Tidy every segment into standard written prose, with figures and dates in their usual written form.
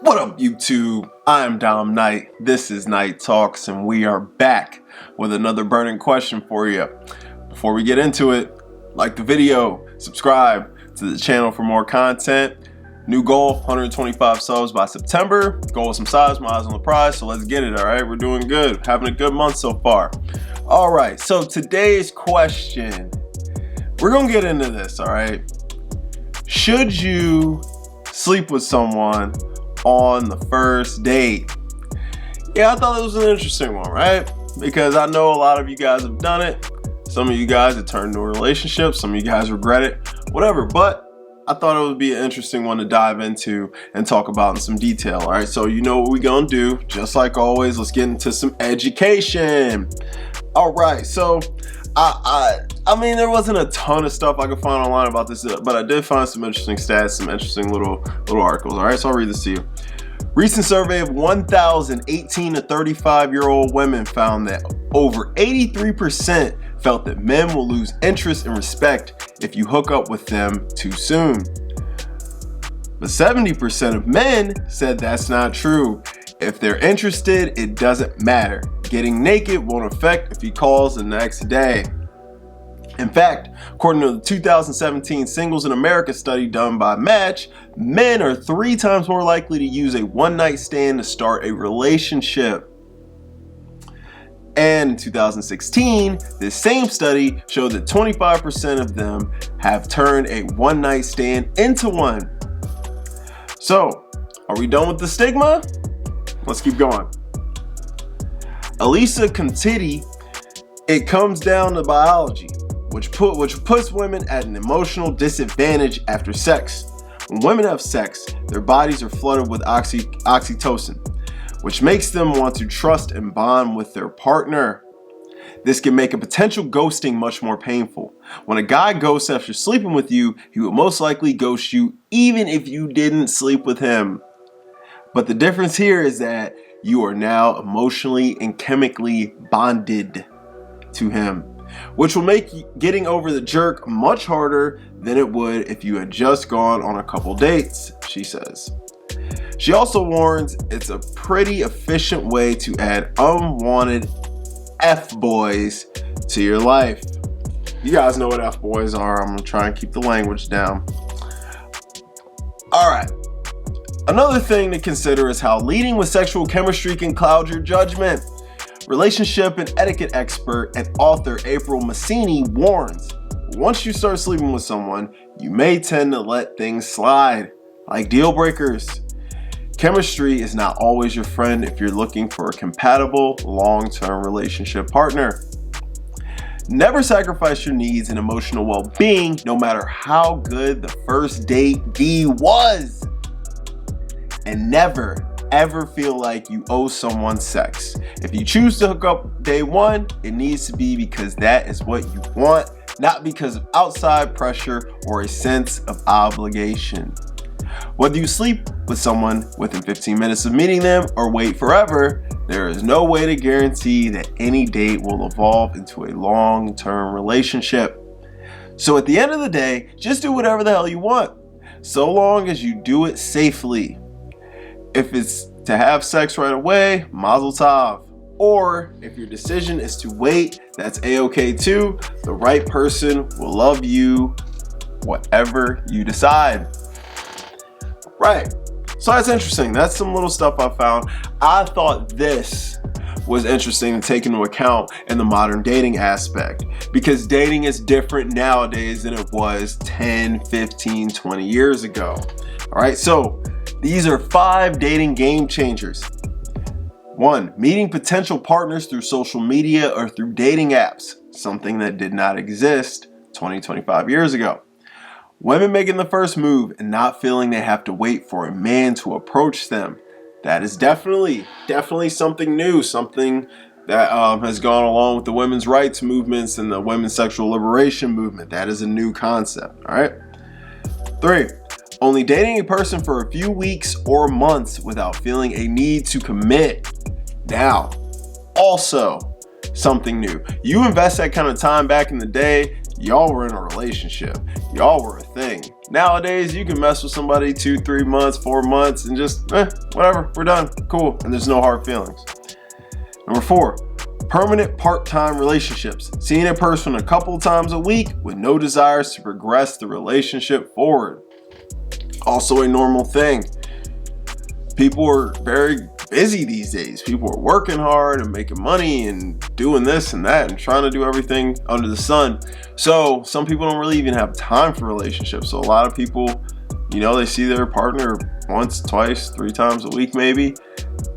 What up, YouTube? I'm Dom Knight. This is Knight Talks, and we are back with another burning question for you. Before we get into it, like the video, subscribe to the channel for more content. New goal, 125 subs by September. Goal with some size, my eyes on the prize, so let's get it, all right? We're doing good, having a good month so far. All right, so today's question, we're gonna get into this, all right? Should you sleep with someone on the first date? Yeah, I thought it was an interesting one, right? Because I know a lot of you guys have done it. Some of you guys have turned into a relationship. Some of you guys regret it, whatever. But I thought it would be an interesting one to dive into and talk about in some detail. All right, so you know what we're gonna do. Just like always, let's get into some education. All right, so I mean, there wasn't a ton of stuff I could find online about this, but I did find some interesting stats, some interesting little articles. All right, so I'll read this to you. Recent survey of 1,000 18 to 35-year-old women found that over 83% felt that men will lose interest and respect if you hook up with them too soon. But 70% of men said that's not true. If they're interested, it doesn't matter. Getting naked won't affect if he calls the next day. In fact, according to the 2017 Singles in America study done by Match, men are 3 times more likely to use a one-night stand to start a relationship. And in 2016, this same study showed that 25% of them have turned a one-night stand into one. So, are we done with the stigma? Let's keep going. Elisa Contiti, it comes down to biology, which puts women at an emotional disadvantage after sex. When women have sex, their bodies are flooded with oxytocin, which makes them want to trust and bond with their partner. This can make a potential ghosting much more painful. When a guy ghosts after sleeping with you, he will most likely ghost you even if you didn't sleep with him. But the difference here is that you are now emotionally and chemically bonded to him, which will make getting over the jerk much harder than it would if you had just gone on a couple dates, she says. She also warns it's a pretty efficient way to add unwanted F-boys to your life. You guys know what F-boys are. I'm gonna try and keep the language down. All right. Another thing to consider is how leading with sexual chemistry can cloud your judgment. Relationship and etiquette expert and author April Massini warns, once you start sleeping with someone, you may tend to let things slide, like deal breakers. Chemistry is not always your friend if you're looking for a compatible, long-term relationship partner. Never sacrifice your needs and emotional well-being, no matter how good the first date B was. And never, ever feel like you owe someone sex. If you choose to hook up day one, it needs to be because that is what you want, not because of outside pressure or a sense of obligation. Whether you sleep with someone within 15 minutes of meeting them or wait forever, there is no way to guarantee that any date will evolve into a long-term relationship. So at the end of the day, just do whatever the hell you want, so long as you do it safely. If it's to have sex right away, mazel tov. Or if your decision is to wait, that's a-okay too. The right person will love you whatever you decide. Right, so that's interesting. That's some little stuff I found. I thought this was interesting to take into account in the modern dating aspect, because dating is different nowadays than it was 10, 15, 20 years ago. All right, so these are 5 dating game changers. 1, meeting potential partners through social media or through dating apps, something that did not exist 20, 25 years ago. Women making the first move and not feeling they have to wait for a man to approach them. That is definitely something new, something that has gone along with the women's rights movements and the women's sexual liberation movement. That is a new concept, all right? 3, only dating a person for a few weeks or months without feeling a need to commit. Now, also something new. You invest that kind of time back in the day, y'all were in a relationship. Y'all were a thing. Nowadays, you can mess with somebody 2, 3 months, 4 months, and just, whatever, we're done, cool, and there's no hard feelings. Number 4, permanent part-time relationships. Seeing a person a couple times a week with no desires to progress the relationship forward. Also a normal thing. People are very busy these days. People are working hard and making money and doing this and that and trying to do everything under the sun. So some people don't really even have time for relationships. So a lot of people, they see their partner once, twice, 3 times a week maybe.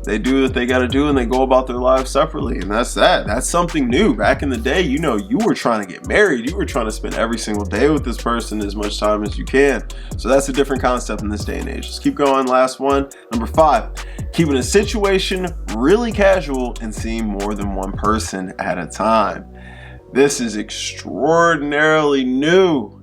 They do what they got to do and they go about their lives separately. And that's that. That's something new. Back in the day, you were trying to get married. You were trying to spend every single day with this person as much time as you can. So that's a different concept in this day and age. Let's keep going. Last one. Number 5, keeping a situation really casual and seeing more than one person at a time. This is extraordinarily new.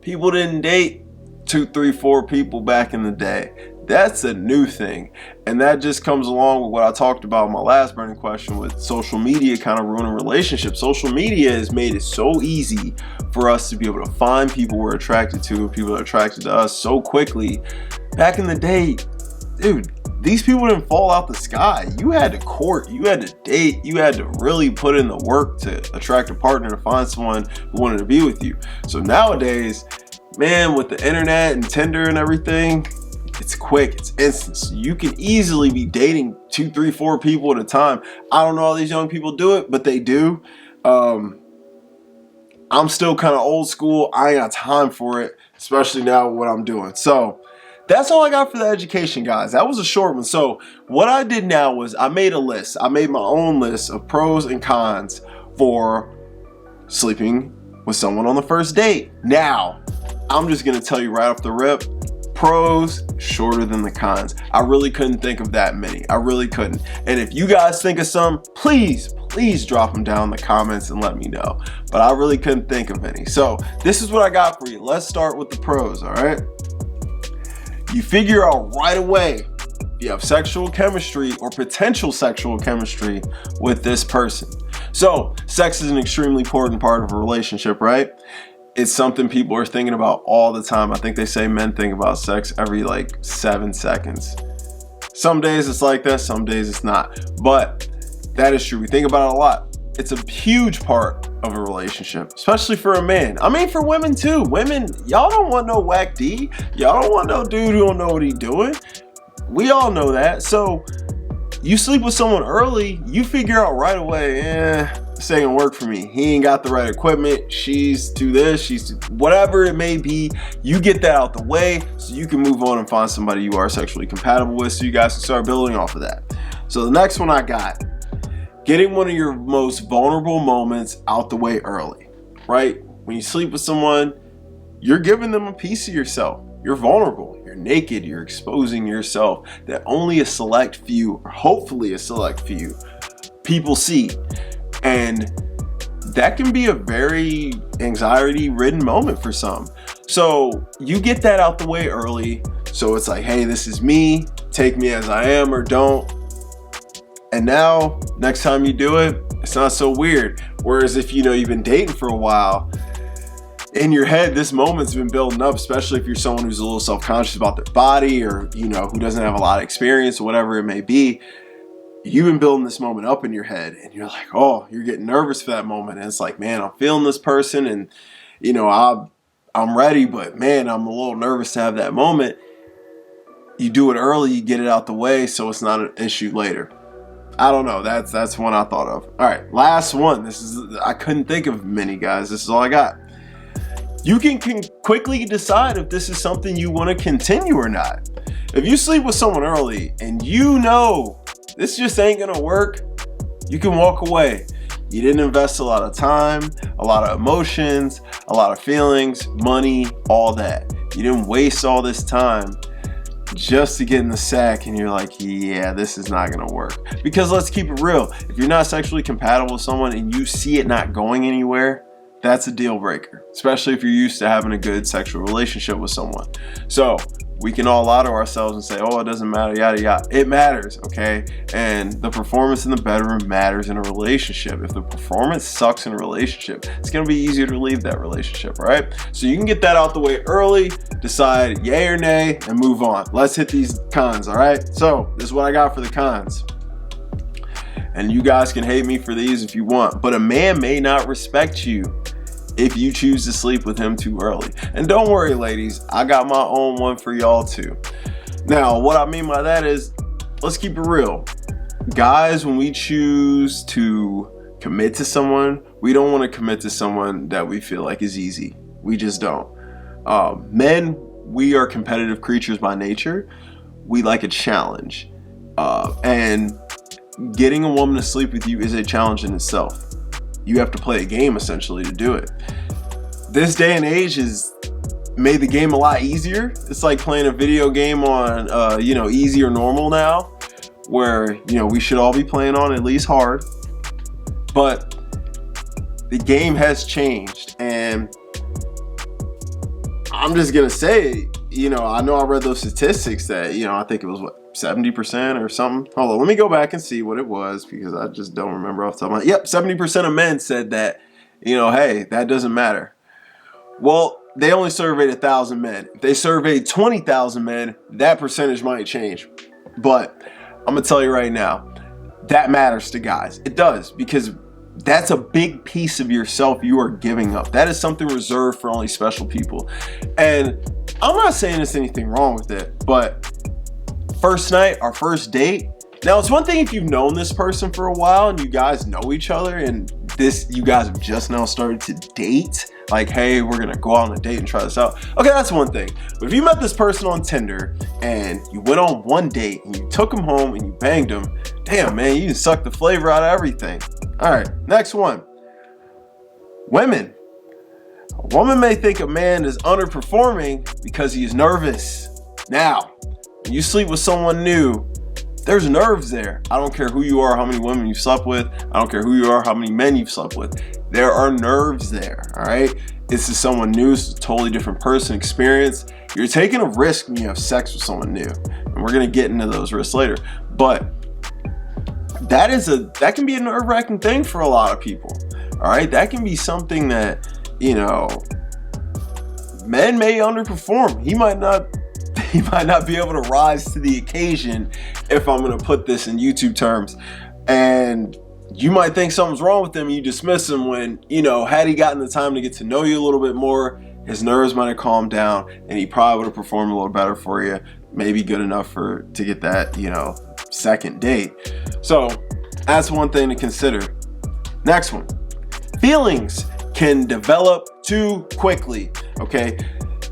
People didn't date 2, 3, 4 people back in the day. That's a new thing. And that just comes along with what I talked about in my last burning question with social media kind of ruining relationships. Social media has made it so easy for us to be able to find people we're attracted to, people that are attracted to us so quickly. Back in the day, dude, these people didn't fall out the sky. You had to court, you had to date, you had to really put in the work to attract a partner, to find someone who wanted to be with you. So nowadays, man, with the internet and Tinder and everything, it's quick, it's instant. So you can easily be dating 2, 3, 4 people at a time. I don't know how these young people do it, but they do. I'm still kind of old school. I ain't got time for it, especially now with what I'm doing. So that's all I got for the education, guys. That was a short one. So what I did now was I made a list. I made my own list of pros and cons for sleeping with someone on the first date. Now, I'm just going to tell you right off the rip, pros shorter than the cons. I really couldn't think of that many. I really couldn't. And if you guys think of some, please drop them down in the comments and let me know. But I really couldn't think of any. So this is what I got for you. Let's start with the pros, all right? You figure out right away if you have sexual chemistry or potential sexual chemistry with this person. So sex is an extremely important part of a relationship, right? It's something people are thinking about all the time. I think they say men think about sex every 7 seconds. Some days it's like that, some days it's not. But that is true. We think about it a lot. It's a huge part of a relationship, especially for a man. I mean, for women too. Women, y'all don't want no whack D. Y'all don't want no dude who don't know what he's doing. We all know that. So you sleep with someone early, you figure out right away, this ain't gonna work for me. He ain't got the right equipment. She's to this, she's to whatever it may be. You get that out the way so you can move on and find somebody you are sexually compatible with so you guys can start building off of that. So the next one I got, getting one of your most vulnerable moments out the way early, right? When you sleep with someone, you're giving them a piece of yourself. You're vulnerable, you're naked, you're exposing yourself that only a select few, or hopefully a select few, people see. And that can be a very anxiety-ridden moment for some. So you get that out the way early. So it's like, hey, this is me. Take me as I am or don't. And now, next time you do it, it's not so weird. Whereas if you've been dating for a while, in your head, this moment's been building up, especially if you're someone who's a little self-conscious about their body or, who doesn't have a lot of experience or whatever it may be. You've been building this moment up in your head and you're like, oh, you're getting nervous for that moment. And it's like, man, I'm feeling this person and, I'm ready, but man, I'm a little nervous to have that moment. You do it early, you get it out the way so it's not an issue later. I don't know. That's one I thought of. All right, last one. I couldn't think of many, guys. This is all I got. You can quickly decide if this is something you want to continue or not. If you sleep with someone early and this just ain't gonna work, you can walk away. You didn't invest a lot of time, a lot of emotions, a lot of feelings, money, all that. You didn't waste all this time just to get in the sack and you're like, yeah, this is not gonna work. Because let's keep it real. If you're not sexually compatible with someone and you see it not going anywhere, that's a deal breaker, especially if you're used to having a good sexual relationship with someone. So we can all lie to ourselves and say, oh, it doesn't matter, yada yada. It matters, okay? And the performance in the bedroom matters in a relationship. If the performance sucks in a relationship, it's gonna be easier to leave that relationship, right? So you can get that out the way early, decide yay or nay, and move on. Let's hit these cons, all right? So this is what I got for the cons. And you guys can hate me for these if you want, but a man may not respect you if you choose to sleep with him too early. And don't worry, ladies, I got my own one for y'all too. Now, what I mean by that is, let's keep it real. Guys, when we choose to commit to someone, we don't want to commit to someone that we feel like is easy. We just don't. Men, we are competitive creatures by nature. We like a challenge. And getting a woman to sleep with you is a challenge in itself. You have to play a game essentially to do it. This day and age has made the game a lot easier. It's like playing a video game on, easy or normal now, where, we should all be playing on at least hard. But the game has changed, and I'm just gonna say, I know I read those statistics that, I think it was 70% or something. Hold on, let me go back and see what it was, because I just don't remember off the top of my head. Yep, 70% of men said that, hey, that doesn't matter. Well, they only surveyed 1,000 men. If they surveyed 20,000 men, that percentage might change. But I'm gonna tell you right now, that matters to guys. It does, because that's a big piece of yourself you are giving up. That is something reserved for only special people. And I'm not saying there's anything wrong with it, but first night, our first date. Now, it's one thing if you've known this person for a while and you guys know each other and you guys have just now started to date. Like, hey, we're gonna go out on a date and try this out. Okay, that's one thing. But if you met this person on Tinder and you went on one date and you took him home and you banged him, damn, man, you just sucked the flavor out of everything. All right, next one. Women. A woman may think a man is underperforming because he's nervous. Now, when you sleep with someone new, there's nerves there. I don't care who you are, how many women you've slept with. I don't care who you are, how many men you've slept with. There are nerves there, all right? This is someone new. It's a totally different person, experience. You're taking a risk when you have sex with someone new. And we're gonna get into those risks later. But that can be a nerve-wracking thing for a lot of people, all right? That can be something that, men may underperform. He might not be able to rise to the occasion, if I'm going to put this in YouTube terms. And you might think something's wrong with him, and you dismiss him when, had he gotten the time to get to know you a little bit more, his nerves might have calmed down and he probably would have performed a little better for you, maybe good enough to get that, second date. So that's one thing to consider. Next one. Feelings can develop too quickly, okay?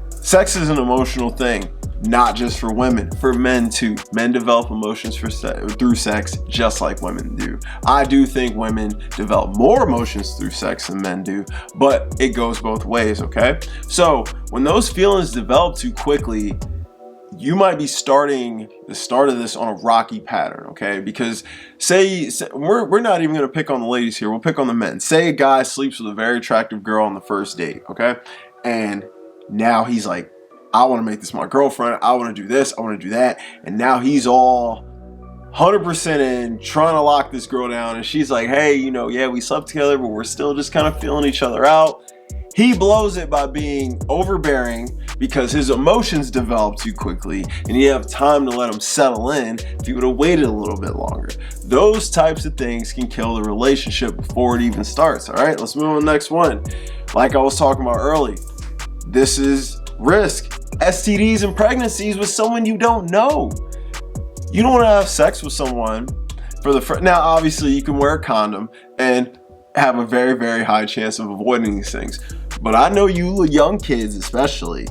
Sex is an emotional thing. Not just for women, for men too. Men develop emotions through sex just like women do. I do think women develop more emotions through sex than men do, but it goes both ways, okay? So when those feelings develop too quickly, you might be starting the start of this on a rocky pattern, okay? Because say we're not even gonna pick on the ladies here, we'll pick on the men. Say a guy sleeps with a very attractive girl on the first date, okay? And now he's like, I want to make this my girlfriend. I want to do this. I want to do that. And now he's all 100% in, trying to lock this girl down. And she's like, hey, yeah, we slept together, but we're still just kind of feeling each other out. He blows it by being overbearing because his emotions develop too quickly and he didn't have time to let them settle in if he would have waited a little bit longer. Those types of things can kill the relationship before it even starts. All right, let's move on to the next one. Like I was talking about early, this is risk. STDs and pregnancies with someone you don't know. You don't want to have sex with someone for the first. Now, obviously, you can wear a condom and have a very, very high chance of avoiding these things. But I know you young kids, especially,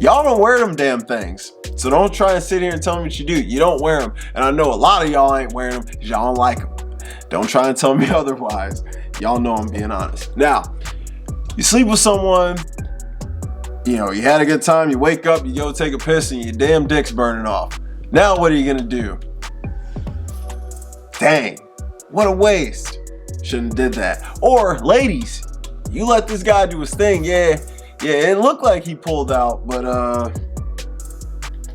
y'all don't wear them damn things. So don't try and sit here and tell me what you do. You don't wear them. And I know a lot of y'all ain't wearing them because y'all don't like them. Don't try and tell me otherwise. Y'all know I'm being honest. Now, you sleep with someone. You had a good time, you wake up, you go take a piss, and your damn dick's burning off. Now what are you gonna do? Dang, what a waste. Shouldn't have did that. Or, ladies, you let this guy do his thing. Yeah, it looked like he pulled out, but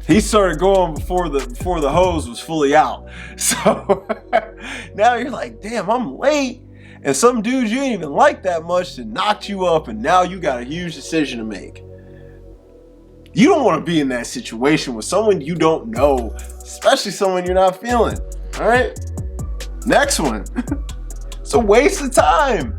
He started going before the hose was fully out. So now you're like, damn, I'm late. And some dudes you ain't even like that much to knock you up, and now you got a huge decision to make. You don't want to be in that situation with someone you don't know, especially someone you're not feeling. All right? Next one. It's a waste of time.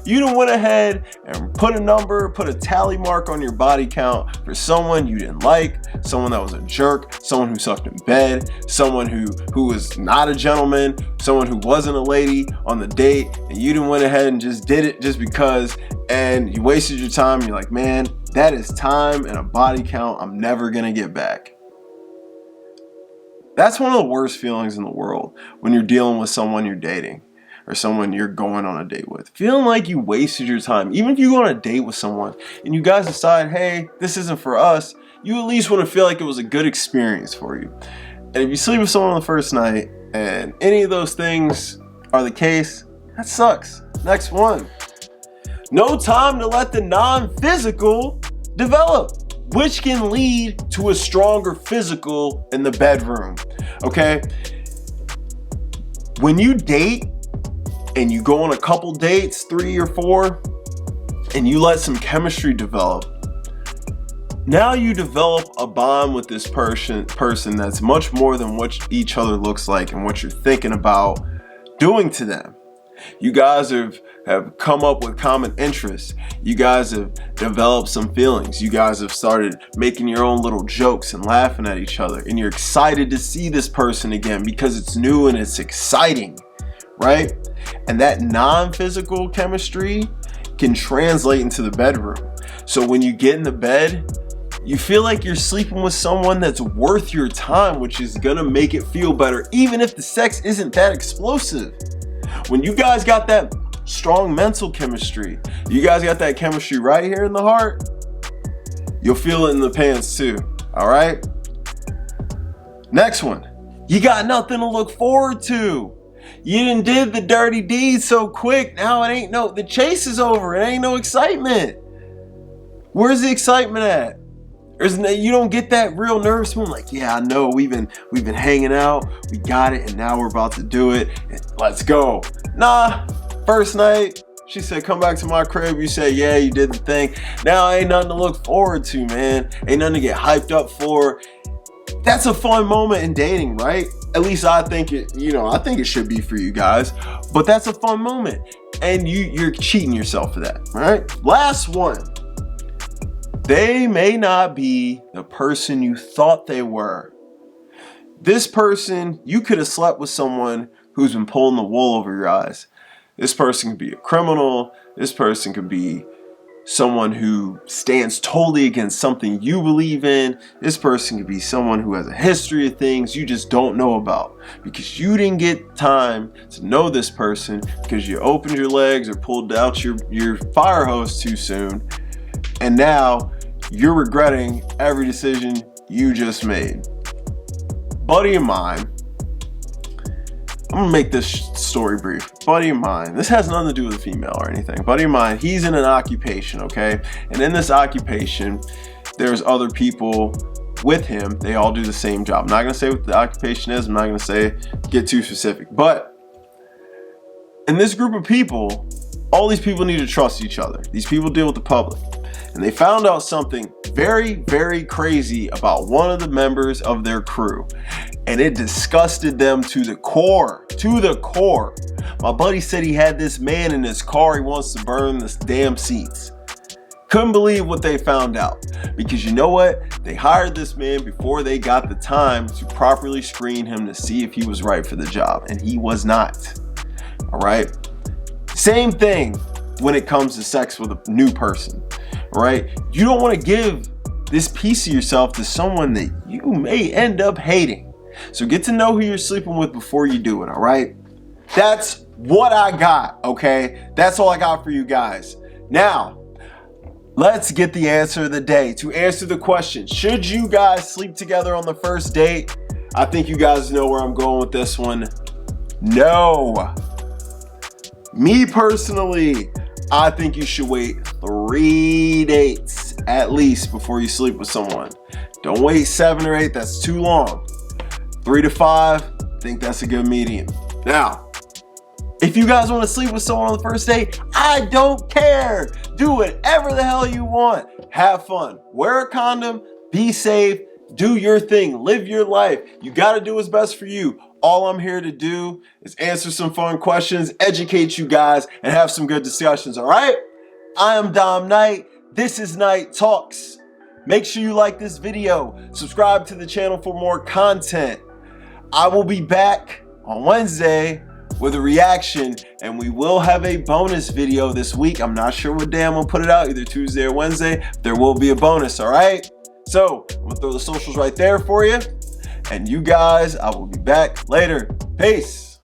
You done went ahead and put a tally mark on your body count for someone you didn't like, someone that was a jerk, someone who sucked in bed, someone who was not a gentleman, someone who wasn't a lady on the date, and you done went ahead and just did it just because, and you wasted your time. You're like, man, that is time and a body count I'm never gonna get back. That's one of the worst feelings in the world when you're dealing with someone you're dating or someone you're going on a date with. Feeling like you wasted your time. Even if you go on a date with someone and you guys decide, hey, this isn't for us, you at least want to feel like it was a good experience for you. And if you sleep with someone on the first night and any of those things are the case, that sucks. Next one. No time to let the non-physical develop, which can lead to a stronger physical in the bedroom. Okay? When you date and you go on a couple dates, 3 or 4, and you let some chemistry develop, now you develop a bond with this person that's much more than what each other looks like and what you're thinking about doing to them. You guys have come up with common interests. You guys have developed some feelings. You guys have started making your own little jokes and laughing at each other. And you're excited to see this person again because it's new and it's exciting, right? And that non-physical chemistry can translate into the bedroom. So when you get in the bed, you feel like you're sleeping with someone that's worth your time, which is gonna make it feel better, even if the sex isn't that explosive. When you guys got that strong mental chemistry, you guys got that chemistry right here in the heart, you'll feel it in the pants too, all right? Next one. You got nothing to look forward to. You done did the dirty deed so quick, now the chase is over, it ain't no excitement. Where's the excitement at? You don't get that real nervous moment like, yeah, I know, we've been hanging out, we got it, and now we're about to do it, let's go. Nah, first night, she said, come back to my crib, you say, yeah, you did the thing. Now ain't nothing to look forward to, man. Ain't nothing to get hyped up for. That's a fun moment in dating, right? At least I think I think it should be for you guys, but that's a fun moment, and you're cheating yourself for that, all right? Last one. They may not be the person you thought they were. This person, you could have slept with someone who's been pulling the wool over your eyes. This person could be a criminal. This person could be someone who stands totally against something you believe in. This person could be someone who has a history of things you just don't know about because you didn't get time to know this person because you opened your legs or pulled out your fire hose too soon. And now you're regretting every decision you just made. Buddy of mine, I'm gonna make this story brief. Buddy of mine, this has nothing to do with a female or anything. Buddy of mine, he's in an occupation, okay? And in this occupation, there's other people with him. They all do the same job. I'm not gonna say what the occupation is. I'm not gonna get too specific. But in this group of people, all these people need to trust each other. These people deal with the public. And they found out something very, very crazy about one of the members of their crew. And it disgusted them to the core. To the core. My buddy said he had this man in his car. He wants to burn the damn seats. Couldn't believe what they found out. Because you know what? They hired this man before they got the time to properly screen him to see if he was right for the job. And he was not. All right? Same thing when it comes to sex with a new person. Right? You don't want to give this piece of yourself to someone that you may end up hating. So get to know who you're sleeping with before you do it, all right? That's what I got, okay? That's all I got for you guys. Now, let's get the answer of the day. To answer the question, should you guys sleep together on the first date? I think you guys know where I'm going with this one. No. Me personally, I think you should wait 3 dates at least before you sleep with someone. Don't wait 7 or 8, that's too long. 3 to 5, I think that's a good medium. Now, if you guys want to sleep with someone on the first date, I don't care. Do whatever the hell you want. Have fun. Wear a condom. Be safe. Do your thing. Live your life. You got to do what's best for you. All I'm here to do is answer some fun questions, educate you guys, and have some good discussions, all right? I am Dom Knight. This is Knight Talks. Make sure you like this video. Subscribe to the channel for more content. I will be back on Wednesday with a reaction, and we will have a bonus video this week. I'm not sure what day I'm gonna put it out, either Tuesday or Wednesday. There will be a bonus, all right? So I'm gonna throw the socials right there for you. And you guys, I will be back later. Peace.